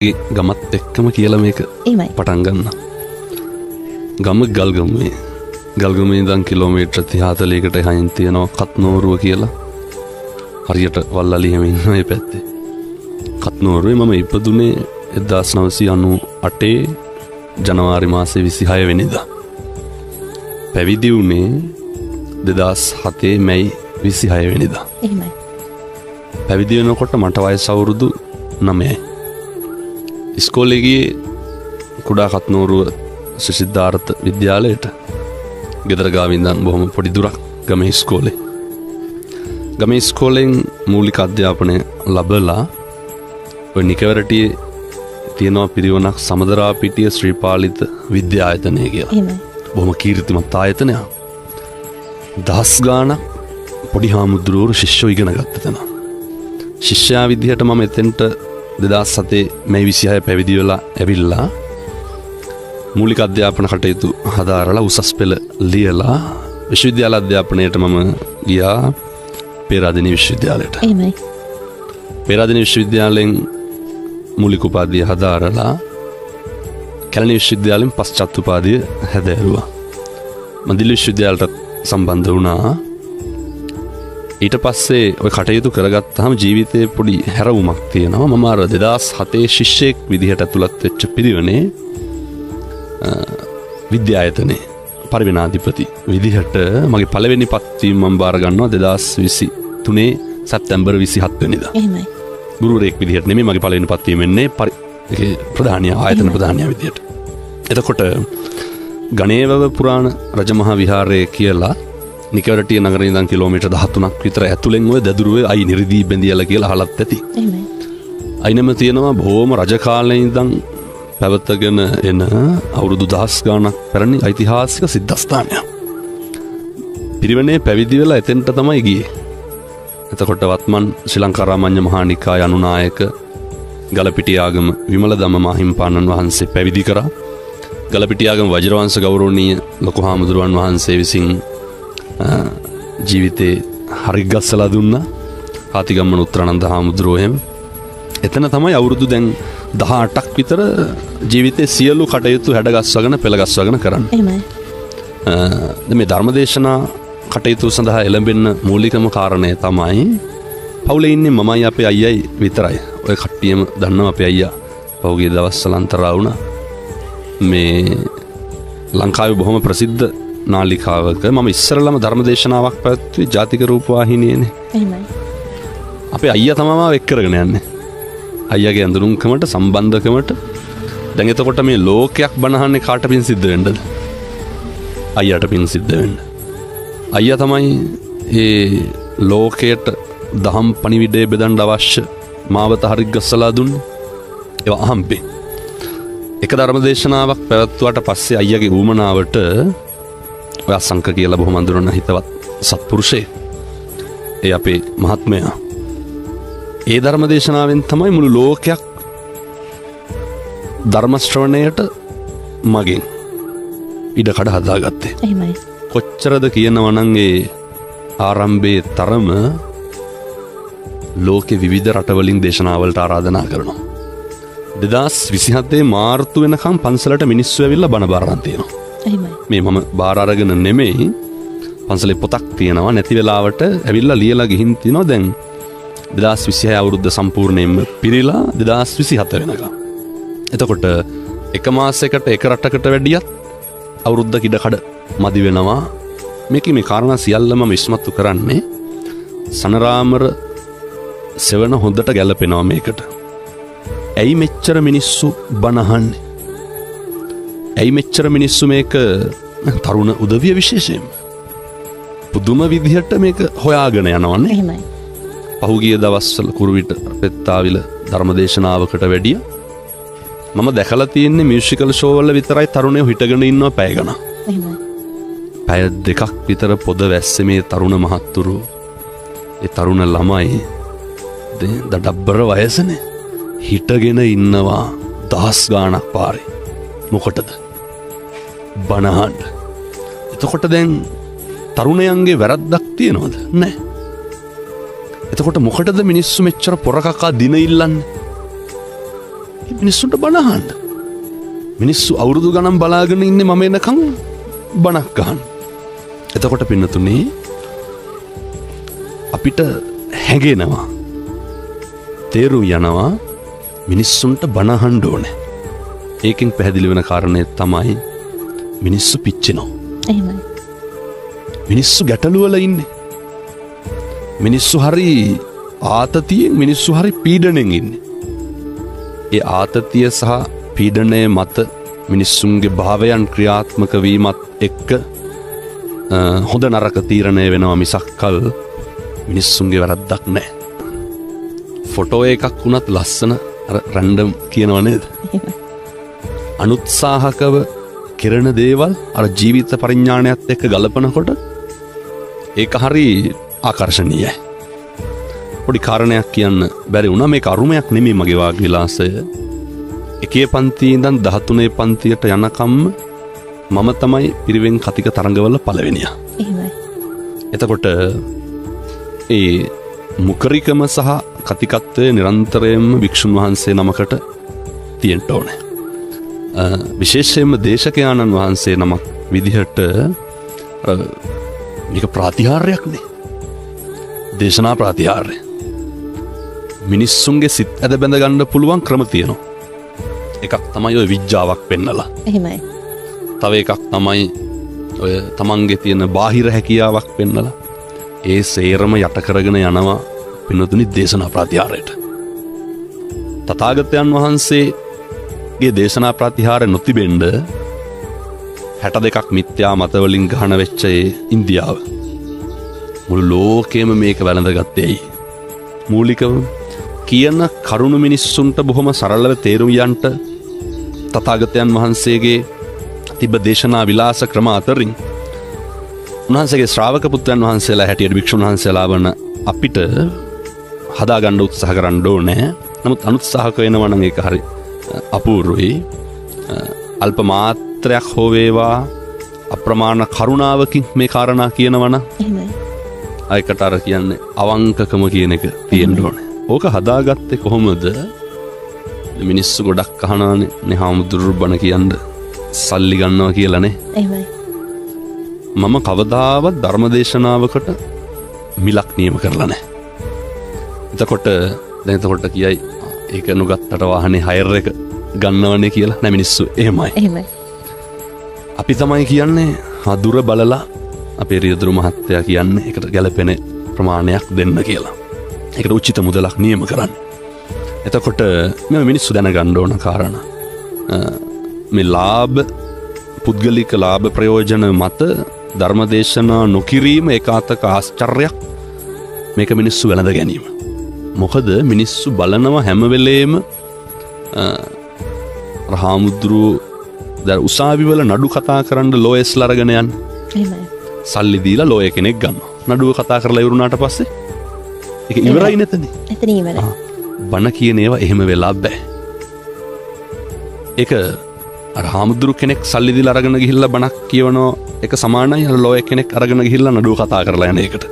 ගමත් එක්කම කියලා මේක පටන් ගන්න. ගම ගල්ගමේ ඉඳන් කිලෝමීටර් 30-40කට එහායින් තියෙනවා කත්නෝරුව කියලා. හරියට වල්ලලි හැම ඉන්න මේ පැත්තේ. කත්නෝරුවේ මම ඉපදුනේ 1998 ජනවාරි මාසේ 26 වෙනිදා. පැවිදි වුණේ 2007 මැයි 26 වෙනිදා. එහෙමයි. පැවිදි වෙනකොට මට වයස අවුරුදු 9යි. ඉස්කෝලේ ගියේ කුඩා කත්නෝරුව සිද්ධාර්ථ විද්‍යාලයට. ගෙදර ගාව ඉඳන් බොහොම පොඩි දුරක් ගමේ ඉස්කෝලේ. ගමේ ඉස්කෝලෙන් මූලික අධ්‍යාපනය ලැබලා ඔය නිකවරටියේ තියෙනවා පිරිවනක් සමදරාපිටිය ශ්‍රීපාලිත විද්‍යායතනය කියලා. එහෙමයි. බොහොම කීර්තිමත් ආයතනයක්. දහස් ගාණක් පොඩි හාමුදුරුවෝ ශිෂ්‍යෝ ඉගෙන ගත්ත තැන. ශිෂ්‍යයා විදිහට මම එතෙන්ට 2007 මැයි 26 පැවිදි වෙලා ඇවිල්ලා මූලික අධ්‍යාපන කටයුතු හදාරලා උසස් පෙළ ලියලා විශ්වවිද්‍යාල අධ්‍යාපනයට මම ගියා පේරාදෙණිය විශ්වවිද්‍යාලයට. එහෙමයි. පේරාදෙණිය විශ්වවිද්‍යාලයෙන් මූලික උපාධිය හදාරලා කැලණි විශ්වවිද්‍යාලයෙන් පශ්චාත් උපාධිය හැදෑරුවා. මම දිල්ලි විශ්වවිද්‍යාලයට සම්බන්ධ වුණා. ඊට පස්සේ ඔය කටයුතු කරගත්තාම ජීවිතේ පොඩි හැරවුමක් තියෙනවා. මම අර 2007 ශිෂ්‍යෙක් විදිහට ඇතුළත් වෙච්ච පිරිවෙනේ විද්‍යායතනයේ පරිවෙනාධිපති විදිහට මගේ පළවෙනි පත්වීම මම බාර ගන්නවා 2023 සැප්තැම්බර් 27 වෙනිදා. එහෙමයි. ගුරුවරයෙක් විදිහට නෙමෙයි මගේ පළවෙනි පත්වීම වෙන්නේ ප්‍රධානිය ආයතන ප්‍රධානියා විදිහට. එතකොට ගණේවව පුරාණ රජමහා විහාරය කියලා නිකවරටිය නගරේ ඉඳන් කිලෝමීටර් 13ක් විතර ඇතුලෙන් ඔය දැදුරුවේ අයි නිරිදී බැඳියලා කියලා අහලත් ඇති. එහෙමයි. අයිනම තියෙනවා බොහොම රජ කාලේ ඉඳන් පැවතගෙන එන අවුරුදු 10 ගාණක් පැරණි ඓතිහාසික සිද්ධාස්ථානයක්. පිරිවෙනේ පැවිදි වෙලා එතෙන්ට තමයි ගියේ. එතකොට වත්මන් ශ්‍රී ලංකා රාමඤ්ඤ මහා නිකාය අනුනායක ගලපිටිය ආගම විමල ධම්ම මාහිම්පාණන් වහන්සේ පැවිදි කරා. ගලපිටිය ආගම වජිරවංශ ගෞරවනීය ලොකු හාමුදුරුවන් වහන්සේ විසින් ජීවිතේ හරි ගස්සලා දුන්නා. ආතිගම්මන උත්තරානන්ද හාමුදුරුවෝ එහෙම. එතන තමයි අවුරුදු දැන් 18ක් විතර ජීවිතේ සියලු කටයුතු හැඩගස්වගෙන පෙළගස්වගෙන කරන්නේ. එහෙමයි. මේ ධර්මදේශනා කටයුතු සඳහා එළඹෙන්න මූලිකම කාරණය තමයි පවුලේ ඉන්නේ මමයි අපේ අයියයි විතරයි. ඔය කට්ටියම දන්නවා අපේ අයියා පහුගිය දවස්වල අන්තරා වුණා. මේ ලංකාවේ බොහොම ප්‍රසිද්ධ නාලිකාවක මම ඉස්සරළම ධර්මදේශනාවක් පැවැත්වුවේ ජාතික රූපවාහිනියේනේ. එහෙමයි. අපේ අයියා තමයි මාව එක් කරගෙන යන්නේ. අයියාගේ අඳුරුම්කමට සම්බන්ධකමට දැන් එතකොට මේ ලෝකයක් බනහන්නේ කාට පින් සිද්ධ වෙන්නද? අයියාට පින් සිද්ධ වෙන්න. අයියා තමයි මේ ලෝකයට දහම් පණිවිඩය බෙදන්න අවශ්‍ය මාවත හරි ගස්සලා දුන්නේ. ඒවා අහම්බේ. එක ධර්මදේශනාවක් පැවැත්වුවාට පස්සේ අයියාගේ ඌමනාවට ඔය අසංක කියලා බොහොම අඳුරන හිතවත් සත්පුරුෂයෙක්. ඒ අපේ මහත්මයා. ඒ ධර්මදේශනාවෙන් තමයි මුළු ලෝකයක් ධර්ම ශ්‍රවණයට මගෙන් ඉඩකඩ හදාගත්තේ. එහෙමයි. කොච්චරද කියනවා නම් ඒ ආරම්භයේ තරම ලෝකේ විවිධ රටවලින් දේශනාවලට ආරාධනා කරනවා. 2027 මාර්තු වෙනකම් පන්සලට මිනිස්සු ඇවිල්ලා බණ බාර ගන්න තියෙනවා. එහෙමයි. මේ මම බාර අරගෙන නෙමෙයි පන්සලේ පොතක් තියෙනවා නැති වෙලාවට ඇවිල්ලා ලියලා ගිහින් තිනවා. දැන් 2026 අවුරුද්ද සම්පූර්ණයෙන්ම පිරීලා 2027 වෙනකම්. එතකොට එක මාසයකට එක රටකට වැඩියත් අවුරුද්දක ඉඩකඩ මදි වෙනවා. මේකේ මේ කාරණා සියල්ලම විශ්මතු කරන්නේ සනරාමර සෙවන හොඳට ගැලපෙනවා මේකට. ඇයි මෙච්චර මිනිස්සු බනහන්නේ? ඇයි මෙච්චර මිනිස්සු මේක තරුණ උදවිය විශේෂයෙන් පුදුම විදිහට මේක හොයාගෙන යනවන්නේ. එහෙමයි. පහුගිය දවස්වල කුරුවිට පෙත්තාවිල ධර්මදේශනාවකට වැඩිය මම දැකලා තියෙන්නේ මියුසිකල් ෂෝ වල විතරයි තරුණයෝ හිටගෙන ඉන්නවා පැය ගණන්. එහෙමයි. පැය දෙකක් විතර පොද වැස්සේ මේ තරුණ මහත්තුරු ඒ තරුණ ළමයි දඩබ්බර වයසනේ හිටගෙන ඉන්නවා දහස් ගාණක් පාරේ. මොකටද? බනහන්න. එතකොට දැන් තරුණයන්ගේ වැරද්දක් තියනවද? නැහැ. එතකොට මොකටද මිනිස්සු මෙච්චර පොරකකා දින ඉල්ලන්නේ? මිනිස්සුන්ට බණ අහන්න. මිනිස්සු අවුරුදු ගණන් බලාගෙන ඉන්නේ මම එනකම් බණක් අහන්න. එතකොට පින්නතුනේ අපිට හැඟෙනවා තේරුම් යනවා මිනිස්සුන්ට බණ අහන්න ඕනේ. ඒකෙන් පැහැදිලි වෙන කාරණේ තමයි මිනිස්සු පිච්චෙනවා. එහෙමයි. මිනිස්සු ගැටලු වල ඉන්නේ. මිනිස්සු හරි ආතතියෙන් මිනිස්සු හරි පීඩණයෙන් ඉන්නේ. ඒ ආතතිය සහ පීඩනය මත මිනිස්සුන්ගේ භාවයන් ක්‍රියාත්මක වීමත් එක්ක හොඳ නරක තීරණය වෙනවා මිසක් කල් මිනිස්සුන්ගේ වැරද්දක් නැහැ. ෆොටෝ එකක් වුණත් ලස්සන අර රැන්ඩම් කියනව නේද? අනුත්සාහකව කෙරෙන දේවල් අර ජීවිත පරිඥානයත් එක්ක ගලපනකොට ඒක හරි ආකර්ශනීයයි. පොඩි කාරණයක් කියන්න බැරි වුණා. මේක අරුමයක් නෙමෙයි මගේ වාග් විලාසය. එකේ පන්තියේ ඉඳන් 13 පන්තියට යනකම් මම තමයි පිරිවෙන් කතික තරඟවල පළවෙනියා. එහෙමයි. එතකොට ඒ මුකරිකම සහ කතිකත්වය නිරන්තරයෙන්ම භික්ෂුන් වහන්සේ නමකට තියෙන්න ඕනේ. විශේෂයෙන්ම දේශකයාණන් වහන්සේ නමක් විදිහට මේක ප්‍රාතිහාර්යයක් නේ. දේශනා ප්‍රාතිහාර්ය. මිනිස්සුන්ගේ සිත් ඇද බැඳ ගන්න පුළුවන් ක්‍රම තියෙනවා. එකක් තමයි ඔය විඥාවක් පෙන්නලා. එහෙමයි. තව එකක් තමයි ඔය තමන්ගේ තියෙන බාහිර හැකියාවක් පෙන්නලා ඒ සේරම යට කරගෙන යනවා පින්නතුනි දේශනා ප්‍රාතිහාර්යයට. තථාගතයන් වහන්සේගේ දේශනා ප්‍රාතිහාර්ය නොතිබෙන්න 62ක් මිත්‍යා මතවලින් ගහන වෙච්ච ඒ ඉන්දියාව මුළු ලෝකෙම මේක වැළඳගත්තේ ඇයි? මූලිකව කියන කරුණු මිනිස්සුන්ට බොහොම සරලව තේරුම් යන්නට තථාගතයන් වහන්සේගේ තිබ්බ දේශනා විලාස ක්‍රම අතරින් උන්වහන්සේගේ ශ්‍රාවක පුත්‍රයන් වහන්සේලා හැටියට භික්ෂුන් වහන්සේලා වන අපිට හදාගන්න උත්සාහ කරන්න ඕනේ. නමුත් අනුත්සාහක වෙනවා නම් ඒක හරි අපූර්වයි. අල්ප මාත්‍රයක් හෝ වේවා අප්‍රමාණ කරුණාවකින් මේ කාරණා කියනවනම් එහෙමයි. අයකට අර කියන්නේ අවංකකම කියන එක තියෙන්න ඕනේ. ඕක හදාගත්තේ කොහොමද? මිනිස්සු ගොඩක් අහනවානේ නේ හාමුදුරු බණ කියන්න සල්ලි ගන්නවා කියලානේ. එහෙමයි. මම කවදාවත් ධර්මදේශනාවකට මිලක් නියම කරලා නැහැ. එතකොට කියයි ඒක නුගත්තට වාහනේ හයර් එක ගන්නවනේ කියලා. නෑ මිනිස්සු එහෙමයි. එහෙමයි. අපි තමයි කියන්නේ දුර බලලා අපේ රියදුරු මහත්තයා කියන්නේ ඒකට ගැළපෙන ප්‍රමාණයක් දෙන්න කියලා. ඒකට උචිත මුදලක් නියම කරන්න. එතකොට මේ මිනිස්සු දැනගන්න ඕන කාරණා මේ ලාභ පුද්ගලික ලාභ ප්‍රයෝජන මත ධර්මදේශනා නොකිරීම ඒකාතක ආශ්චර්යයක්. මේක මිනිස්සු වැළඳ ගැනීම. මොකද මිනිස්සු බලනවා හැම වෙලේම රහාමුද්රු උසාවි වල නඩු කතා කරන්න ලෝයස්ලා අරගෙන යන්නේ. එහෙමයි. සල්ලි දීලා ලෝය කෙනෙක් ගන්නවා. නඩුව කතා කරලා ඉවරුනාට පස්සේ ඒක ඉවරයි නැතනේ. එතන ඉවරයි. බණ කියන ඒවා එහෙම වෙලා බෑ. ඒක අර හාමුදුරු කෙනෙක් සල්ලි දීලා අරගෙන ගිහිල්ලා බණක් කියවනවා ඒක සමානයි අර ලෝය කෙනෙක් අරගෙන ගිහිල්ලා නඩුව කතා කරලා යන එකට.